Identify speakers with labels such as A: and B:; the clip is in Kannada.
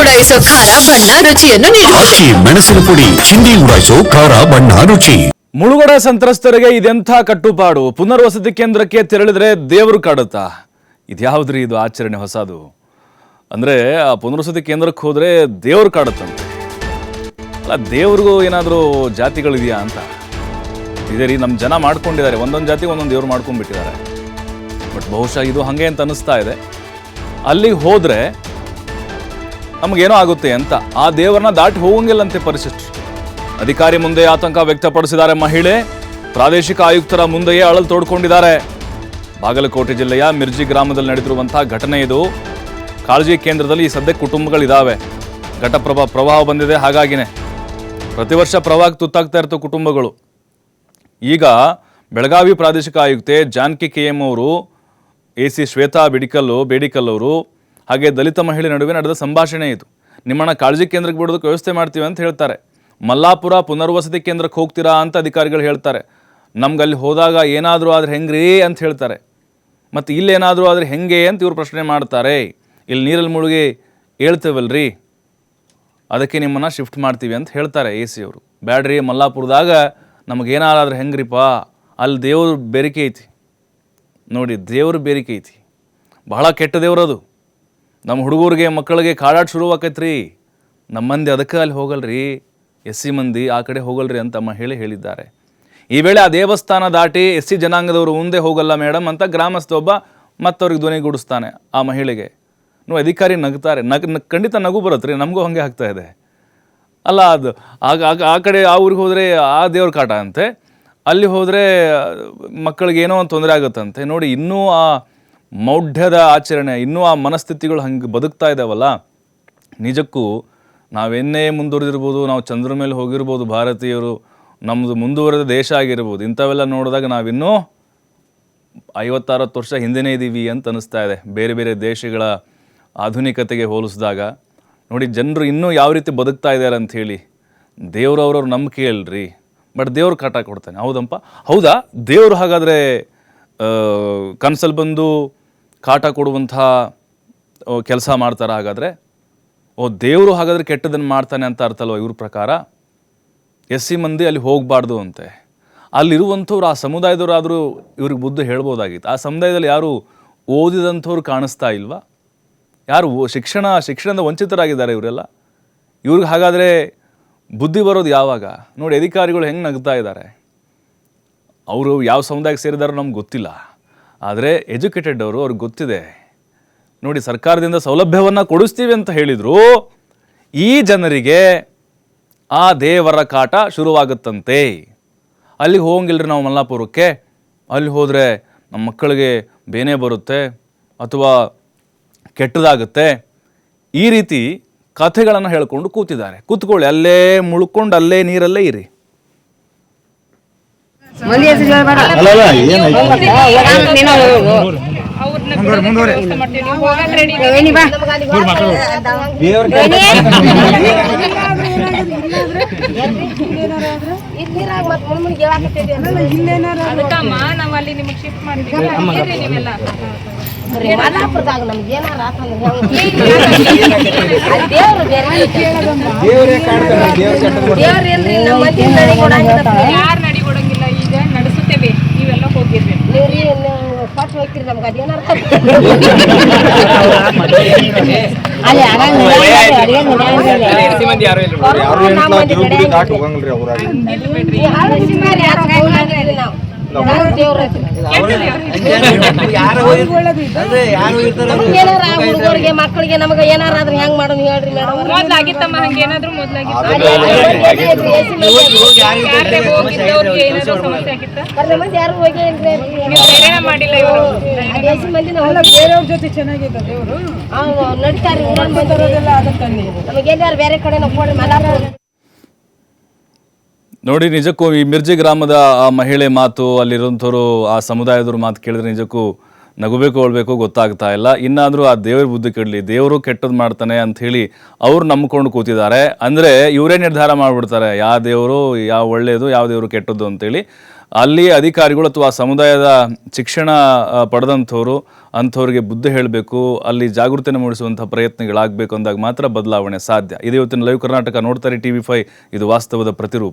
A: ಉಡಾಯಿಸೋ ಖಾರ ಬಣ್ಣ ರುಚಿಯನ್ನು ನೀಡುತ್ತದೆ.
B: ಮೆಣಸಿನ ಪುಡಿ ಚಿಂದಿ ಉಡಾಯಿಸೋ ಖಾರ ಬಣ್ಣ ರುಚಿ.
C: ಮುಳುಗಡೆ ಸಂತ್ರಸ್ತರಿಗೆ ಇದೆಂಥ ಕಟ್ಟುಪಾಡು. ಪುನರ್ವಸತಿ ಕೇಂದ್ರಕ್ಕೆ ತೆರಳಿದ್ರೆ ದೇವರು ಕಾಡುತ್ತಾ? ಇದ್ಯಾವುದ್ರಿ ಇದು ಆಚರಣೆ ಹೊಸದು? ಅಂದ್ರೆ ಆ ಪುನರ್ವಸತಿ ಕೇಂದ್ರಕ್ಕೆ ಹೋದ್ರೆ ದೇವ್ರು ಕಾಡುತ್ತಂತೆ. ಅಲ್ಲ, ದೇವ್ರಿಗೂ ಏನಾದರೂ ಜಾತಿಗಳಿದೆಯಾ ಅಂತ. ಇದೇ ರೀ ನಮ್ಮ ಜನ ಮಾಡ್ಕೊಂಡಿದ್ದಾರೆ, ಒಂದೊಂದು ಜಾತಿ ಒಂದೊಂದು ದೇವ್ರು ಮಾಡ್ಕೊಂಡ್ಬಿಟ್ಟಿದ್ದಾರೆ. ಬಟ್ ಬಹುಶಃ ಇದು ಹಾಗೆ ಅಂತ ಅನಿಸ್ತಾ ಇದೆ. ಅಲ್ಲಿಗೆ ಹೋದ್ರೆ ನಮಗೇನೋ ಆಗುತ್ತೆ ಅಂತ. ಆ ದೇವರನ್ನ ದಾಟಿ ಹೋಗಂಗಿಲ್ಲಂತೆ ಪರಿಶಿಷ್ಟರು. ಅಧಿಕಾರಿ ಮುಂದೆ ಆತಂಕ ವ್ಯಕ್ತಪಡಿಸಿದ್ದಾರೆ ಮಹಿಳೆ. ಪ್ರಾದೇಶಿಕ ಆಯುಕ್ತರ ಮುಂದೆಯೇ ಅಳಲು ತೋಡ್ಕೊಂಡಿದ್ದಾರೆ. ಬಾಗಲಕೋಟೆ ಜಿಲ್ಲೆಯ ಮಿರ್ಜಿ ಗ್ರಾಮದಲ್ಲಿ ನಡೆದಿರುವಂತಹ ಘಟನೆ ಇದು. ಕಾಳಜಿ ಕೇಂದ್ರದಲ್ಲಿ ಈ ಸದ್ಯ ಕುಟುಂಬಗಳಿದ್ದಾವೆ. ಪ್ರವಾಹ ಬಂದಿದೆ, ಹಾಗಾಗಿನೇ ಪ್ರತಿ ವರ್ಷ ಪ್ರವಾಹಕ್ಕೆ ತುತ್ತಾಗ್ತಾ ಇರ್ತವೆ ಕುಟುಂಬಗಳು. ಈಗ ಬೆಳಗಾವಿ ಪ್ರಾದೇಶಿಕ ಆಯುಕ್ತೆ ಜಾನಕಿ KM ಅವರು, AC ಶ್ವೇತಾ ಬೇಡಿಕಲ್ ಅವರು ಹಾಗೆ ದಲಿತ ಮಹಿಳೆ ನಡುವೆ ನಡೆದ ಸಂಭಾಷಣೆ ಇದು. ನಿಮ್ಮನ್ನ ಕಾಳಜಿ ಕೇಂದ್ರಕ್ಕೆ ಬಿಡೋದಕ್ಕೆ ವ್ಯವಸ್ಥೆ ಮಾಡ್ತೀವಿ ಅಂತ ಹೇಳ್ತಾರೆ. ಮಲ್ಲಾಪುರ ಪುನರ್ವಸತಿ ಕೇಂದ್ರಕ್ಕೆ ಹೋಗ್ತೀರಾ ಅಂತ ಅಧಿಕಾರಿಗಳು ಹೇಳ್ತಾರೆ. ನಮ್ಗೆ ಅಲ್ಲಿ ಹೋದಾಗ ಏನಾದರೂ ಆದ್ರೆ ಹೆಂಗ್ರಿ ಅಂತ ಹೇಳ್ತಾರೆ. ಮತ್ತು ಇಲ್ಲೇನಾದರೂ ಆದರೆ ಹೆಂಗೆ ಅಂತ ಇವ್ರು ಪ್ರಶ್ನೆ ಮಾಡ್ತಾರೆ. ಇಲ್ಲಿ ನೀರಲ್ಲಿ ಮುಳುಗಿ ಹೇಳ್ತೇವಲ್ರಿ, ಅದಕ್ಕೆ ನಿಮ್ಮನ್ನು ಶಿಫ್ಟ್ ಮಾಡ್ತೀವಿ ಅಂತ ಹೇಳ್ತಾರೆ AC ಅವರು. ಬ್ಯಾಡ್ರಿ, ಮಲ್ಲಾಪುರದಾಗ ನಮಗೇನಾದ್ರೆ ಹೆಂಗ್ರಿಪ್ಪ, ಅಲ್ಲಿ ದೇವ್ರ ಬೇರಿಕೆ ಐತಿ ನೋಡಿ, ದೇವ್ರ ಬೇರಿಕೆ ಐತಿ. ಬಹಳ ಕೆಟ್ಟ ದೇವ್ರದು. ನಮ್ಮ ಹುಡುಗರಿಗೆ ಮಕ್ಕಳಿಗೆ ಕಾಡಾಟ ಶುರುವಾಕೈತ್ರಿ. ನಮ್ಮ ಮಂದಿ ಅದಕ್ಕೆ ಅಲ್ಲಿ ಹೋಗಲ್ರಿ, SC ಮಂದಿ ಆ ಕಡೆ ಹೋಗಲ್ರಿ ಅಂತ ಮಹಿಳೆ ಹೇಳಿದ್ದಾರೆ. ಈ ವೇಳೆ ಆ ದೇವಸ್ಥಾನ ದಾಟಿ SC ಜನಾಂಗದವರು ಮುಂದೆ ಹೋಗಲ್ಲ ಮೇಡಮ್ ಅಂತ ಗ್ರಾಮಸ್ಥ ಒಬ್ಬ ಮತ್ತವ್ರಿಗೆ ಧ್ವನಿಗೂಡಿಸ್ತಾನೆ ಆ ಮಹಿಳೆಗೆ. ನೀವು ಅಧಿಕಾರಿ ನಗ್ತಾರೆ. ಖಂಡಿತ ನಗು ಬರುತ್ತೆ ರೀ, ನಮಗೂ ಹಾಗೆ ಆಗ್ತಾ ಇದೆ ಅಲ್ಲ. ಅದು ಆ ಕಡೆ ಆ ಊರಿಗೆ ಹೋದರೆ ಆ ದೇವ್ರ ಕಾಟ ಅಂತೆ, ಅಲ್ಲಿ ಹೋದರೆ ಮಕ್ಕಳಿಗೆ ಏನೋ ಒಂದು ತೊಂದರೆ ಆಗುತ್ತಂತೆ. ನೋಡಿ, ಇನ್ನೂ ಆ ಮೌಢ್ಯದ ಆಚರಣೆ, ಇನ್ನೂ ಆ ಮನಸ್ಥಿತಿಗಳು ಹಂಗೆ ಬದುಕ್ತಾ ಇದ್ದಾವಲ್ಲ. ನಿಜಕ್ಕೂ ನಾವೆನ್ನೇ ಮುಂದುವರೆದಿರ್ಬೋದು, ನಾವು ಚಂದ್ರ ಮೇಲೆ ಹೋಗಿರ್ಬೋದು, ಭಾರತೀಯರು ನಮ್ಮದು ಮುಂದುವರೆದ ದೇಶ ಆಗಿರ್ಬೋದು, ಇಂಥವೆಲ್ಲ ನೋಡಿದಾಗ ನಾವಿನ್ನೂ 50-60 ವರ್ಷ ಹಿಂದೆನೇ ಇದ್ದೀವಿ ಅಂತ ಅನ್ನಿಸ್ತಾ ಇದೆ ಬೇರೆ ಬೇರೆ ದೇಶಗಳ ಆಧುನಿಕತೆಗೆ ಹೋಲಿಸಿದಾಗ. ನೋಡಿ, ಜನರು ಇನ್ನೂ ಯಾವ ರೀತಿ ಬದುಕ್ತಾ ಇದ್ದಾರೆ ಅಂಥೇಳಿ. ದೇವ್ರವ್ರವ್ರ ನಂಬಿಕೆ ಅಲ್ರಿ, ಬಟ್ ದೇವ್ರು ಕಾಟ ಕೊಡ್ತಾನೆ. ಹೌದಾ, ದೇವರು ಹಾಗಾದರೆ ಕನಸಲ್ಲಿ ಬಂದು ಕಾಟ ಕೊಡುವಂಥ ಕೆಲಸ ಮಾಡ್ತಾರೆ ಹಾಗಾದರೆ? ದೇವರು ಹಾಗಾದರೆ ಕೆಟ್ಟದನ್ನು ಮಾಡ್ತಾನೆ ಅಂತ ಅರ್ಥ ಅಲ್ವ ಇವ್ರ ಪ್ರಕಾರ? SC ಮಂದಿ ಅಲ್ಲಿ ಹೋಗಬಾರ್ದು ಅಂತೆ. ಅಲ್ಲಿರುವಂಥವ್ರು, ಆ ಸಮುದಾಯದವರಾದರೂ ಇವ್ರಿಗೆ ಬುದ್ಧಿ ಹೇಳ್ಬೋದಾಗಿತ್ತು. ಆ ಸಮುದಾಯದಲ್ಲಿ ಯಾರು ಓದಿದಂಥವ್ರು ಕಾಣಿಸ್ತಾ ಇಲ್ವಾ? ಯಾರು ಶಿಕ್ಷಣದ ವಂಚಿತರಾಗಿದ್ದಾರೆ ಇವರೆಲ್ಲ. ಇವ್ರಿಗೆ ಹಾಗಾದರೆ ಬುದ್ಧಿ ಬರೋದು ಯಾವಾಗ? ನೋಡಿ, ಅಧಿಕಾರಿಗಳು ಹೆಂಗೆ ನಗ್ತಾ ಇದ್ದಾರೆ. ಅವರು ಯಾವ ಸಮುದಾಯಕ್ಕೆ ಸೇರಿದಾರೋ ನಮ್ಗೆ ಗೊತ್ತಿಲ್ಲ, ಆದರೆ ಎಜುಕೇಟೆಡ್ ಅವರು, ಅವ್ರಿಗೆ ಗೊತ್ತಿದೆ. ನೋಡಿ, ಸರ್ಕಾರದಿಂದ ಸೌಲಭ್ಯವನ್ನು ಕೊಡಿಸ್ತೀವಿ ಅಂತ ಹೇಳಿದರು, ಈ ಜನರಿಗೆ ಆ ದೇವರ ಕಾಟ ಶುರುವಾಗುತ್ತಂತೆ. ಅಲ್ಲಿಗೆ ಹೋಗಂಗಿಲ್ಲರಿ ನಾವು ಮಲ್ಲಾಪುರಕ್ಕೆ. ಅಲ್ಲಿ ಹೋದರೆ ನಮ್ಮ ಮಕ್ಕಳಿಗೆ ಬೇನೆ ಬರುತ್ತೆ ಅಥವಾ ಕೆಟ್ಟದಾಗುತ್ತೆ, ಈ ರೀತಿ ಕಥೆಗಳನ್ನು ಹೇಳ್ಕೊಂಡು ಕೂತಿದ್ದಾರೆ. ಕೂತ್ಕೊಳ್ಳಿ, ಅಲ್ಲೇ ಮುಳ್ಕೊಂಡು ಅಲ್ಲೇ ನೀರಲ್ಲೇ ಇರಿ.
D: ಮಲ್ಲಾಪುರದಾಗ ನಮ್ಗೆ ಏನಾರ ಯಾರು ನಡಿಗೊಡಂಗಿಲ್ಲ. ಈಗ ನಡೆಸುತ್ತೇವೆ, ನೀವೆಲ್ಲ ಹೋಗಿರ್ರಿ, ಕೊಟ್ಟು ಹೋಗ್ತೀರಿ, ನಮ್ಗೆ ಅದೇನಾರ ಹುಡುಗರಿಗೆ ಮಕ್ಕಳಿಗೆ ನಮಗೆ ಏನಾರಾದ್ರೂ ಹೆಂಗ್ ಮಾಡೋದು ಹೇಳ್ರಿ ಮೇಡಮ್? ಮೊದ್ಲಾಗಿತ್ತಮ್ಮ ಹಂಗೇನಾದ್ರು ಯಾರು ಹೋಗಿ ಮಾಡಿಲ್ಲ. ಬೇರೆಯವ್ರ ಜೊತೆ ಚೆನ್ನಾಗಿದೆ, ನಡೀತಾರೆ ನಮಗೇನಾರು ಬೇರೆ ಕಡೆ ನಾವು ಕೊಡ್ರಿ ಮಲ್ಲಾಪುರ.
C: ನೋಡಿ, ನಿಜಕ್ಕೂ ಈ ಮಿರ್ಜಿ ಗ್ರಾಮದ ಆ ಮಹಿಳೆ ಮಾತು, ಅಲ್ಲಿರೋಂಥವ್ರು ಆ ಸಮುದಾಯದವ್ರ ಮಾತು ಕೇಳಿದ್ರೆ ನಿಜಕ್ಕೂ ನಗಬೇಕು ಅಳ್ಬೇಕು ಗೊತ್ತಾಗ್ತಾ ಇಲ್ಲ. ಇನ್ನಾದರೂ ಆ ದೇವ್ರ ಬುದ್ಧಿ ಕೆಡಲಿ, ದೇವರು ಕೆಟ್ಟದ್ದು ಮಾಡ್ತಾನೆ ಅಂಥೇಳಿ ಅವ್ರು ನಂಬ್ಕೊಂಡು ಕೂತಿದ್ದಾರೆ. ಅಂದರೆ ಇವರೇ ನಿರ್ಧಾರ ಮಾಡಿಬಿಡ್ತಾರೆ ಯಾವ ದೇವರು ಯಾವ ಒಳ್ಳೆಯದು, ಯಾವ ದೇವರು ಕೆಟ್ಟದ್ದು ಅಂತೇಳಿ. ಅಲ್ಲಿ ಅಧಿಕಾರಿಗಳು ಅಥವಾ ಸಮುದಾಯದ ಶಿಕ್ಷಣ ಪಡೆದಂಥವ್ರು ಅಂಥವ್ರಿಗೆ ಬುದ್ಧಿ ಹೇಳಬೇಕು, ಅಲ್ಲಿ ಜಾಗೃತಿಯನ್ನು ಮೂಡಿಸುವಂಥ ಪ್ರಯತ್ನಗಳಾಗಬೇಕು ಅಂದಾಗ ಮಾತ್ರ ಬದಲಾವಣೆ ಸಾಧ್ಯ. ಇದು ಇವತ್ತಿನ ಲೈವ್ ಕರ್ನಾಟಕ. ನೋಡ್ತಾರೆ TV5, ಇದು ವಾಸ್ತವದ ಪ್ರತಿರೂಪ.